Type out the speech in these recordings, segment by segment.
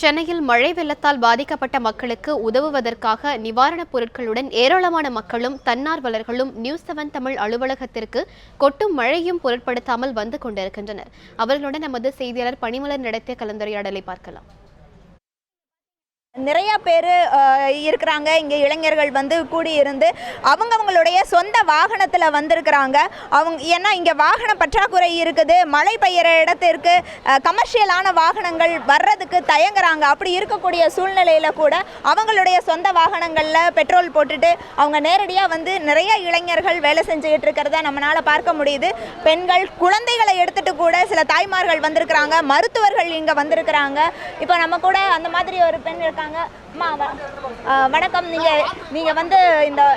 சென்னையில் மழை வெள்ளத்தால் பாதிக்கப்பட்ட மக்களுக்கு உதவுவதற்காக நிவாரணப் பொருட்களுடன் ஏராளமான மக்களும் தன்னார்வலர்களும் நியூஸ் 7 தமிழ் அலுவலகத்திற்கு கொட்டும் மழையும் பொருட்படுத்தாமல் வந்து கொண்டிருக்கின்றனர். அவர்களுடன் நமது செய்தியாளர் பணிமலர் நடத்திய கலந்துரையாடலை பார்க்கலாம். நிறைய பேர் இருக்கிறாங்க. இங்கே இளைஞர்கள் வந்து கூடியிருந்து அவங்களுடைய சொந்த வாகனத்தில் வந்திருக்கிறாங்க. ஏன்னா இங்கே வாகன பற்றாக்குறை இருக்குது. மழை பெய்கிற இடத்திற்கு கமர்ஷியலான வாகனங்கள் வர்றதுக்கு தயங்குறாங்க. அப்படி இருக்கக்கூடிய சூழ்நிலையில் கூட அவங்களுடைய சொந்த வாகனங்களில் பெட்ரோல் போட்டுட்டு அவங்க நேரடியாக வந்து நிறைய இளைஞர்கள் வேலை செஞ்சுக்கிட்டு இருக்கிறத நம்மளால் பார்க்க முடியுது. பெண்கள் குழந்தைகளை எடுத்துகிட்டு கூட சில தாய்மார்கள் வந்திருக்கிறாங்க. மருத்துவர்கள் இங்கே வந்திருக்கிறாங்க. இப்போ நம்ம கூட அந்த மாதிரி ஒரு பெண் இருக்காங்க. வணக்கம். நீங்க வந்து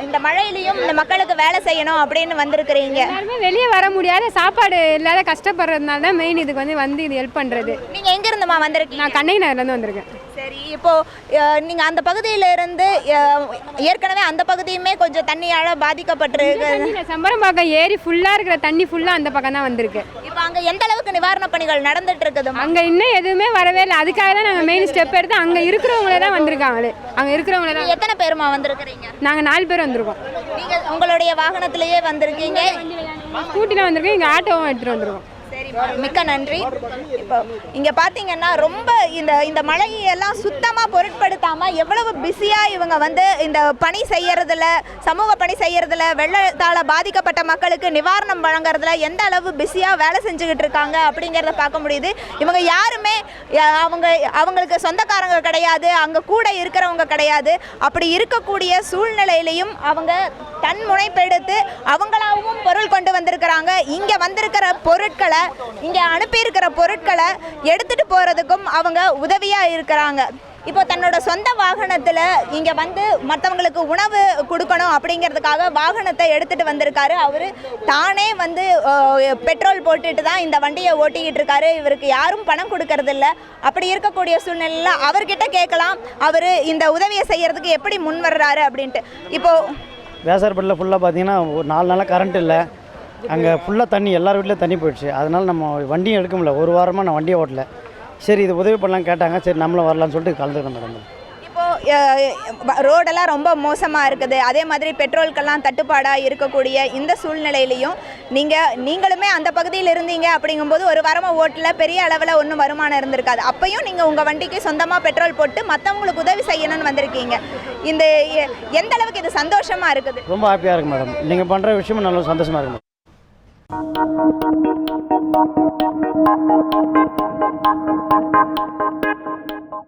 இந்த மழையிலையும் இந்த மக்களுக்கு வேலை செய்யணும் அப்படின்னு வந்திருக்கிறீங்க. எல்லாருமே வெளியே வர முடியாத சாப்பாடு இல்லாத கஷ்டப்படுறதுனால தான் மெயின் இதுக்கு வந்து இது ஹெல்ப் பண்றது. நீங்க எங்க இருந்துமா வந்திருக்கீங்க? நான் கண்ணகி நகர்ல இருந்து வந்திருக்கேன். சரி, இப்போ நீங்க அந்த பகுதியில இருந்து ஏற்கனவே அந்த பகுதியுமே கொஞ்சம் தண்ணியால பாதிக்கப்பட்டிருக்கு. சம்பரம்பாக்கம் ஏரி ஃபுல்லா இருக்கிற தண்ணி ஃபுல்லா அந்த பக்கம் தான் வந்திருக்கு. இப்போ அங்க எந்த அளவுக்கு நிவாரண பணிகள் நடந்துட்டு இருக்குது? அங்க இன்னும் எதுவுமே வரவே இல்லை. அதுக்காக தான் நாங்க மெயின் ஸ்டெப் எடுத்து அங்க இருக்கிறவங்களே தான் வந்திருக்காங்களே. அங்க இருக்கிறவங்களே தான். எத்தனை பேருமா வந்திருக்கிறீங்க? நாங்க 4 பேர் வந்திருக்கோம். நீங்க உங்களுடைய வாகனத்திலேயே வந்திருக்கீங்க? ஸ்கூட்டில வந்திருக்கோம். இங்க ஆட்டோவும் எடுத்துட்டு வந்திருக்கோம். மிக்க நன்றி. இப்போ இங்கே பார்த்தீங்கன்னா ரொம்ப இந்த மழையெல்லாம் சுத்தமாக பொருட்படுத்தாமல் எவ்வளவு பிஸியாக இவங்க வந்து இந்த பணி செய்யறதுல, சமூக பணி செய்யறதுல, வெள்ளத்தால் பாதிக்கப்பட்ட மக்களுக்கு நிவாரணம் வழங்குறதுல எந்த அளவு பிஸியாக வேலை செஞ்சுக்கிட்டு இருக்காங்க அப்படிங்கிறத பார்க்க முடியுது. இவங்க யாருமே அவங்களுக்கு சொந்தக்காரங்க கிடையாது, அங்கே கூட இருக்கிறவங்க கிடையாது. அப்படி இருக்கக்கூடிய சூழ்நிலையிலையும் அவங்க தன் முனைப்பெடுத்து அவங்களாவும் பொருள் கொண்டு வந்திருக்கிறாங்க. இங்கே வந்திருக்கிற பொருட்களை, இங்கே அனுப்பியிருக்கிற பொருட்களை எடுத்துட்டு போகிறதுக்கும் அவங்க உதவியாக இருக்கிறாங்க. இப்போ தன்னோட சொந்த வாகனத்தில் இங்கே வந்து மற்றவங்களுக்கு உணவு கொடுக்கணும் அப்படிங்கிறதுக்காக வாகனத்தை எடுத்துகிட்டு வந்திருக்காரு. அவர் தானே வந்து பெட்ரோல் போட்டுட்டு தான் இந்த வண்டியை ஓட்டிக்கிட்டு இருக்காரு. இவருக்கு யாரும் பணம் கொடுக்கறதில்ல. அப்படி இருக்கக்கூடிய சூழ்நிலையில் அவர்கிட்ட கேட்கலாம், அவர் இந்த உதவியை செய்கிறதுக்கு எப்படி முன் வர்றாரு அப்படின்ட்டு. இப்போது வேசார்பட்டில் ஃபுல்லாக பார்த்தீங்கன்னா ஒரு 4 நாளாக கரண்ட் இல்லை. அங்கே ஃபுல்லாக தண்ணி, எல்லார் வீட்லேயும் தண்ணி போயிடுச்சு. அதனால் நம்ம வண்டியும் எடுக்க முடியல. ஒரு வாரமாக நான் வண்டியை ஓட்டல. சரி, இது உதவி பண்ணலாம் கேட்டாங்க. சரி, நம்மளும் வரலான்னு சொல்லிட்டு கலந்துக்கிறேன் மேடம். இப்போது ரோடெல்லாம் ரொம்ப மோசமாக இருக்குது. அதே மாதிரி பெட்ரோலுக்கெல்லாம் தட்டுப்பாடாக இருக்கக்கூடிய இந்த சூழ்நிலையிலையும் நீங்களுமே அந்த பகுதியில் இருந்தீங்க அப்படிங்கும்போது ஒரு வாரமாக ஓட்டில் பெரிய அளவில் ஒன்றும் வருமானம் இருந்திருக்காது. அப்பையும் நீங்கள் உங்கள் வண்டிக்கு சொந்தமாக பெட்ரோல் போட்டு மற்றவங்களுக்கு உதவி செய்யணும்னு வந்திருக்கீங்க. இந்த எந்த அளவுக்கு இது சந்தோஷமாக இருக்குது? ரொம்ப ஹாப்பியாக இருக்குது மேடம். நீங்கள் பண்ணுற விஷயமும் நல்ல சந்தோஷமாக இருக்குது.